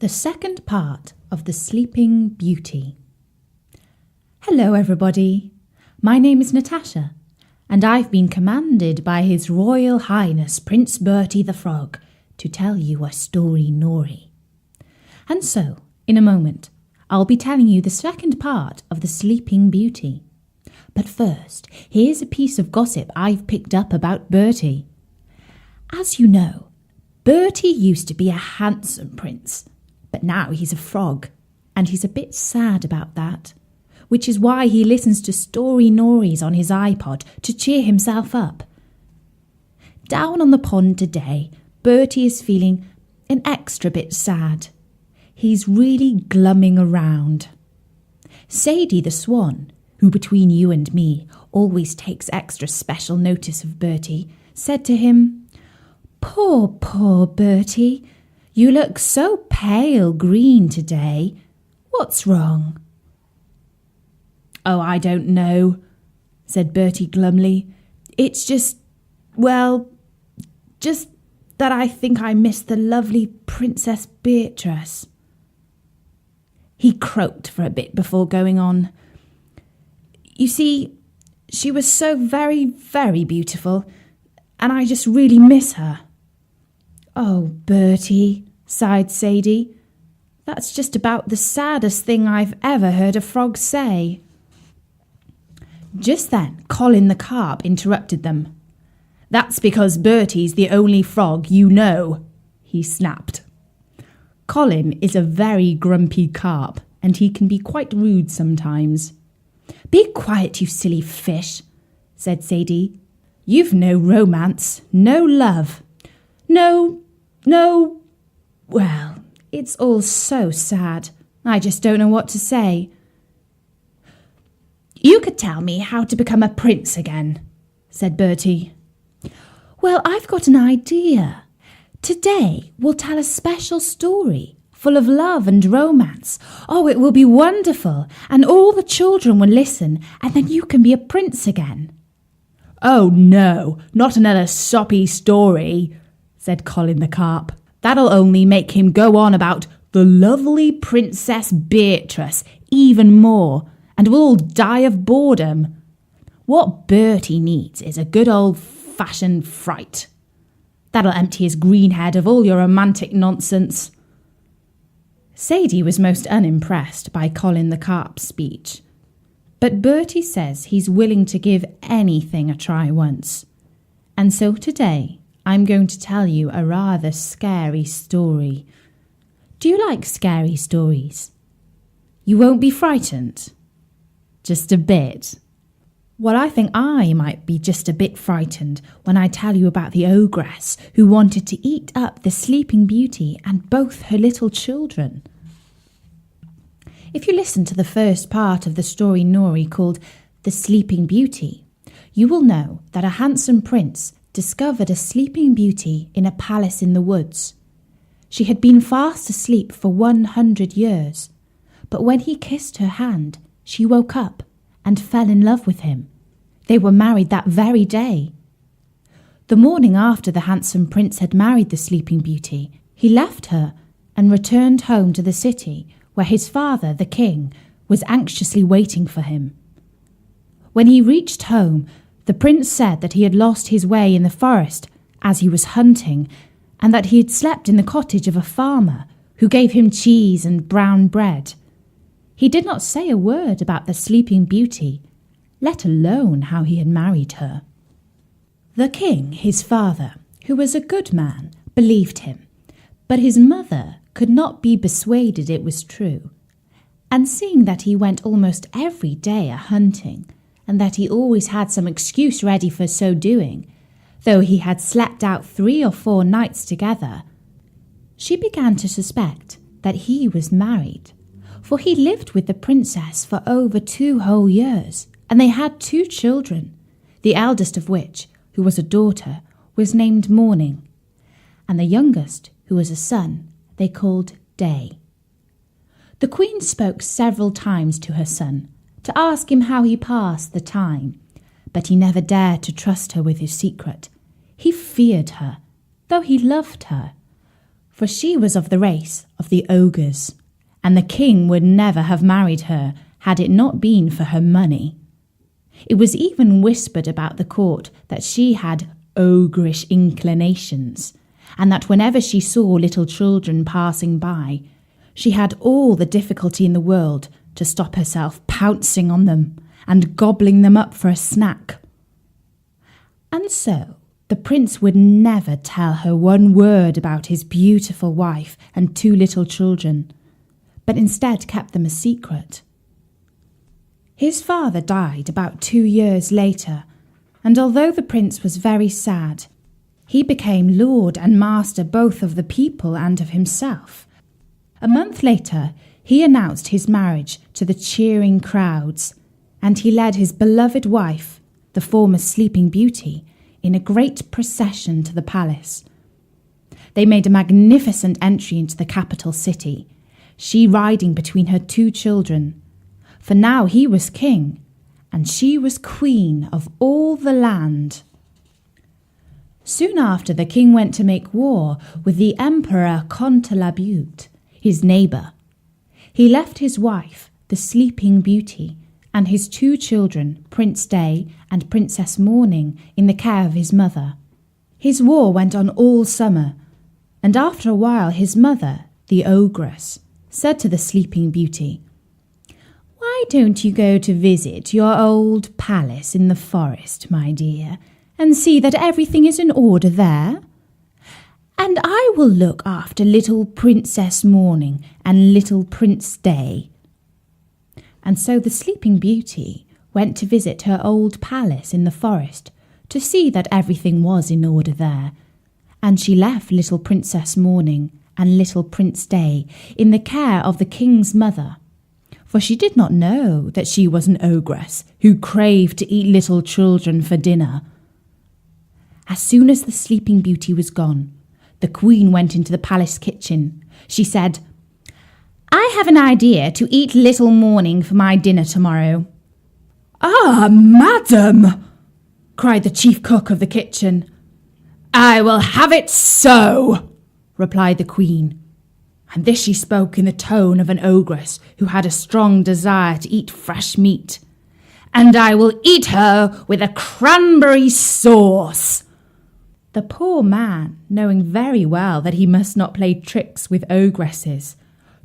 The second part of The Sleeping Beauty. Hello everybody, my name is Natasha, and I've been commanded by His Royal Highness Prince Bertie the Frog to tell you a story-nory. And so, in a moment, I'll be telling you the second part of The Sleeping Beauty. But first, here's a piece of gossip I've picked up about Bertie. As you know, Bertie used to be a handsome prince, but now he's a frog, and he's a bit sad about that, which is why he listens to story-nories on his iPod to cheer himself up. Down on the pond today, Bertie is feeling an extra bit sad. He's really glumming around. Sadie the swan, who between you and me always takes extra special notice of Bertie, said to him, poor Bertie, you look so pale green today. What's wrong?" "Oh, I don't know," said Bertie glumly. "It's just that I think I miss the lovely Princess Beatrice." He croaked for a bit before going on. "You see, she was so very, very beautiful, and I just really miss her." "Oh, Bertie," sighed Sadie, "that's just about the saddest thing I've ever heard a frog say." Just then, Colin the carp interrupted them. "That's because Bertie's the only frog you know," he snapped. Colin is a very grumpy carp, and he can be quite rude sometimes. "Be quiet, you silly fish," said Sadie. "You've no romance, no love. No, well, it's all so sad. I just don't know what to say." "You could tell me how to become a prince again," said Bertie. "Well, I've got an idea. Today we'll tell a special story full of love and romance. Oh, it will be wonderful, and all the children will listen, and then you can be a prince again." "Oh no, not another soppy story," said Colin the carp. "That'll only make him go on about the lovely Princess Beatrice even more, and we'll all die of boredom. What Bertie needs is a good old-fashioned fright. That'll empty his green head of all your romantic nonsense." Sadie was most unimpressed by Colin the carp's speech, but Bertie says he's willing to give anything a try once. And so today, I'm going to tell you a rather scary story. Do you like scary stories? You won't be frightened? Just a bit? Well, I think I might be just a bit frightened when I tell you about the ogress who wanted to eat up the Sleeping Beauty and both her little children. If you listen to the first part of the story-nory called The Sleeping Beauty, you will know that a handsome prince discovered a sleeping beauty in a palace in the woods. She had been fast asleep for 100 years, but when he kissed her hand, she woke up and fell in love with him. They were married that very day. The morning after the handsome prince had married the Sleeping Beauty, he left her and returned home to the city where his father, the king, was anxiously waiting for him. When he reached home, the prince said that he had lost his way in the forest as he was hunting, and that he had slept in the cottage of a farmer who gave him cheese and brown bread. He did not say a word about the Sleeping Beauty, let alone how he had married her. The king, his father, who was a good man, believed him, but his mother could not be persuaded it was true. And seeing that he went almost every day a-hunting, and that he always had some excuse ready for so doing, though he had slept out 3 or 4 nights together, she began to suspect that he was married, for he lived with the princess for over 2 whole years, and they had 2 children, the eldest of which, who was a daughter, was named Morning, and the youngest, who was a son, they called Day. The queen spoke several times to her son, to ask him how he passed the time, but he never dared to trust her with his secret. He feared her, though he loved her, for she was of the race of the ogres, and the king would never have married her had it not been for her money. It was even whispered about the court that she had ogreish inclinations, and that whenever she saw little children passing by, she had all the difficulty in the world to stop herself pouncing on them and gobbling them up for a snack. And so the prince would never tell her one word about his beautiful wife and 2 little children, but instead kept them a secret. His father died about 2 years later, and although the prince was very sad, he became lord and master both of the people and of himself. A month later, he announced his marriage to the cheering crowds, and he led his beloved wife, the former Sleeping Beauty, in a great procession to the palace. They made a magnificent entry into the capital city, she riding between her 2 children, for now he was king, and she was queen of all the land. Soon after, the king went to make war with the Emperor Contalabute, his neighbour. He left his wife, the Sleeping Beauty, and his 2 children, Prince Day and Princess Morning, in the care of his mother. His war went on all summer, and after a while his mother, the ogress, said to the Sleeping Beauty, "Why don't you go to visit your old palace in the forest, my dear, and see that everything is in order there? And I will look after little Princess Morning and little Prince Day." And so the Sleeping Beauty went to visit her old palace in the forest to see that everything was in order there, and she left little Princess Morning and little Prince Day in the care of the king's mother, for she did not know that she was an ogress who craved to eat little children for dinner. As soon as the Sleeping Beauty was gone, the queen went into the palace kitchen. She said, "I have an idea to eat little Morning for my dinner tomorrow." "Ah, madam!" cried the chief cook of the kitchen. "I will have it so," replied the queen. And this she spoke in the tone of an ogress who had a strong desire to eat fresh meat. "And I will eat her with a cranberry sauce." The poor man, knowing very well that he must not play tricks with ogresses,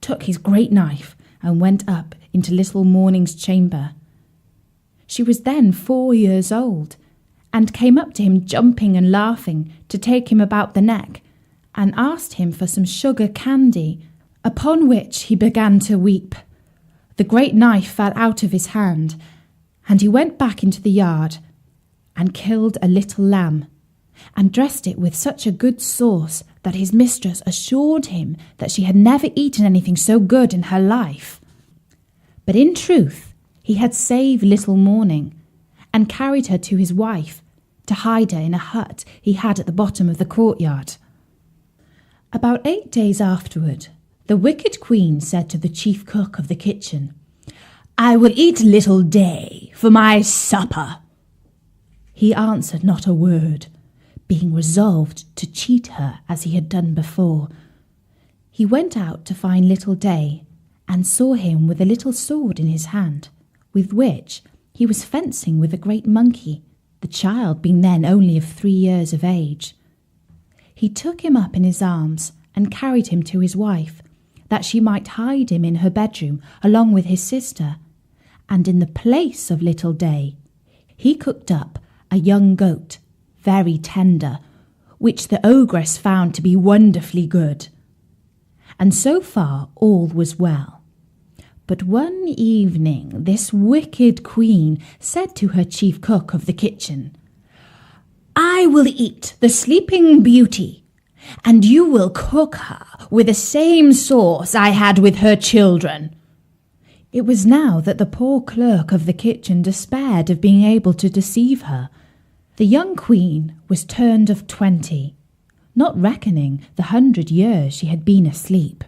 took his great knife and went up into little Morning's chamber. She was then 4 years old, and came up to him jumping and laughing to take him about the neck, and asked him for some sugar candy, upon which he began to weep. The great knife fell out of his hand, and he went back into the yard and killed a little lamb, and dressed it with such a good sauce that his mistress assured him that she had never eaten anything so good in her life. But in truth, he had saved little Morning, and carried her to his wife, to hide her in a hut he had at the bottom of the courtyard. About 8 days afterward, the wicked queen said to the chief cook of the kitchen, "I will eat little Day for my supper." He answered not a word, being resolved to cheat her as he had done before. He went out to find little Day, and saw him with a little sword in his hand, with which he was fencing with a great monkey, the child being then only of 3 years of age. He took him up in his arms and carried him to his wife, that she might hide him in her bedroom along with his sister, and in the place of little Day, he cooked up a young goat, very tender, which the ogress found to be wonderfully good. And so far all was well. But one evening this wicked queen said to her chief cook of the kitchen, "I will eat the Sleeping Beauty, and you will cook her with the same sauce I had with her children." It was now that the poor clerk of the kitchen despaired of being able to deceive her. The young queen was turned of 20, not reckoning the 100 years she had been asleep,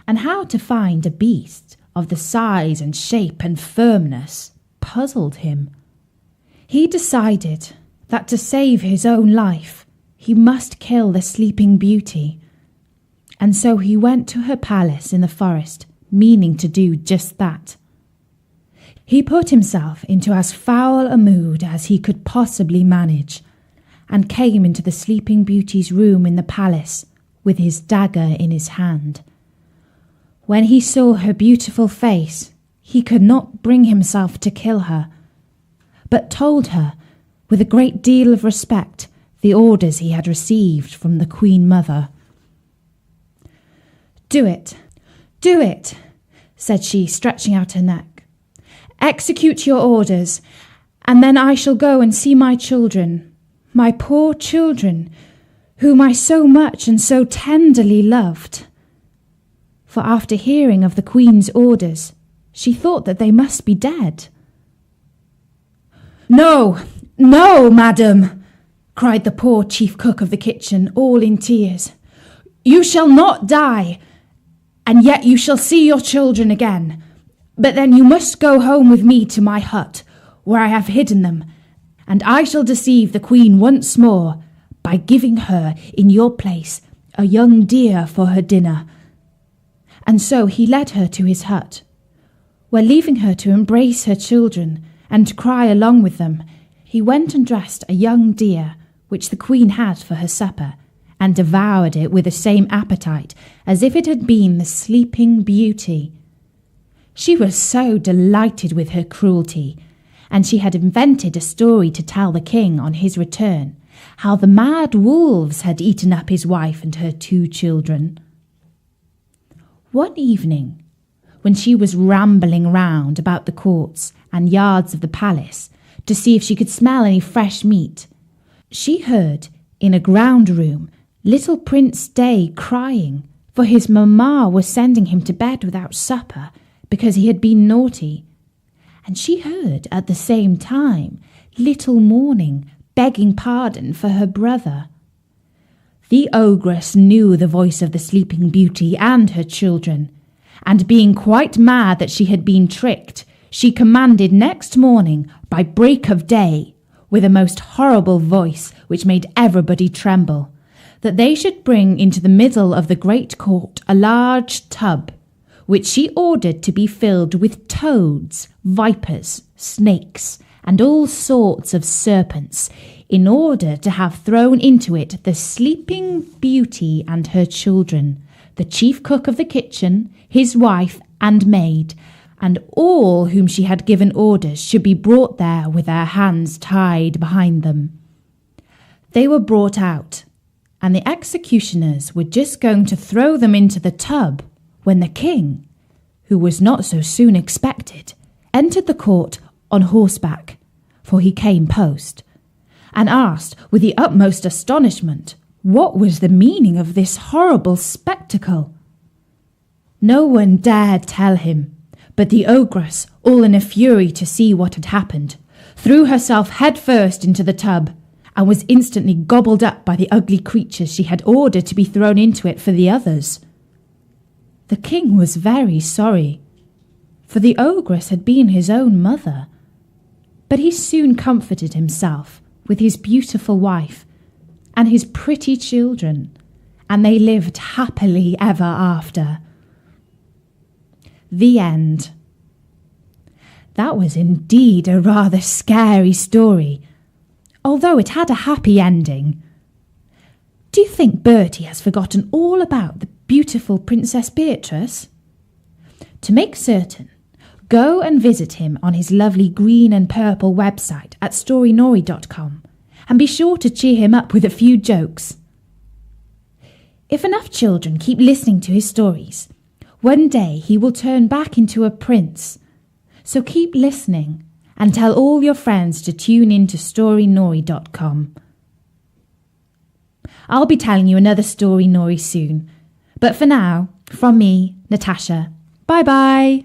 and how to find a beast of the size and shape and firmness puzzled him. He decided that to save his own life, he must kill the Sleeping Beauty. and so he went to her palace in the forest, meaning to do just that. He put himself into as foul a mood as he could possibly manage, and came into the Sleeping Beauty's room in the palace with his dagger in his hand. When he saw her beautiful face, he could not bring himself to kill her, but told her, with a great deal of respect, the orders he had received from the Queen Mother. "Do it, do it," said she, stretching out her neck. "Execute your orders, and then I shall go and see my children, my poor children, whom I so much and so tenderly loved." For after hearing of the Queen's orders, she thought that they must be dead. "No, no, madam," cried the poor chief cook of the kitchen, all in tears. "You shall not die, and yet you shall see your children again. But then you must go home with me to my hut, where I have hidden them, and I shall deceive the Queen once more by giving her, in your place, a young deer for her dinner." And so he led her to his hut, where, leaving her to embrace her children and cry along with them, he went and dressed a young deer, which the Queen had for her supper, and devoured it with the same appetite as if it had been the Sleeping Beauty. She was so delighted with her cruelty, and she had invented a story to tell the king on his return, how the mad wolves had eaten up his wife and her 2 children. One evening, when she was rambling round about the courts and yards of the palace to see if she could smell any fresh meat, she heard, in a ground room, little Prince Day crying, for his mamma was sending him to bed without supper because he had been naughty. And she heard at the same time little Morning begging pardon for her brother. The ogress knew the voice of the Sleeping Beauty and her children, and being quite mad that she had been tricked, she commanded next morning by break of day, with a most horrible voice which made everybody tremble, that they should bring into the middle of the great court a large tub, which she ordered to be filled with toads, vipers, snakes, and all sorts of serpents, in order to have thrown into it the Sleeping Beauty and her children, the chief cook of the kitchen, his wife and maid, and all whom she had given orders should be brought there with their hands tied behind them. They were brought out, and the executioners were just going to throw them into the tub when the king, who was not so soon expected, entered the court on horseback, for he came post, and asked with the utmost astonishment what was the meaning of this horrible spectacle. No one dared tell him, but the ogress, all in a fury to see what had happened, threw herself head first into the tub, and was instantly gobbled up by the ugly creatures she had ordered to be thrown into it for the others. The king was very sorry, for the ogress had been his own mother, but he soon comforted himself with his beautiful wife and his pretty children, and they lived happily ever after. The end. That was indeed a rather scary story, although it had a happy ending. Do you think Bertie has forgotten all about the beautiful Princess Beatrice? To make certain, go and visit him on his lovely green and purple website at storynori.com, and be sure to cheer him up with a few jokes. If enough children keep listening to his stories, one day he will turn back into a prince. So keep listening and tell all your friends to tune in to storynori.com. I'll be telling you another Story Nori soon, but for now, from me, Natasha, bye-bye.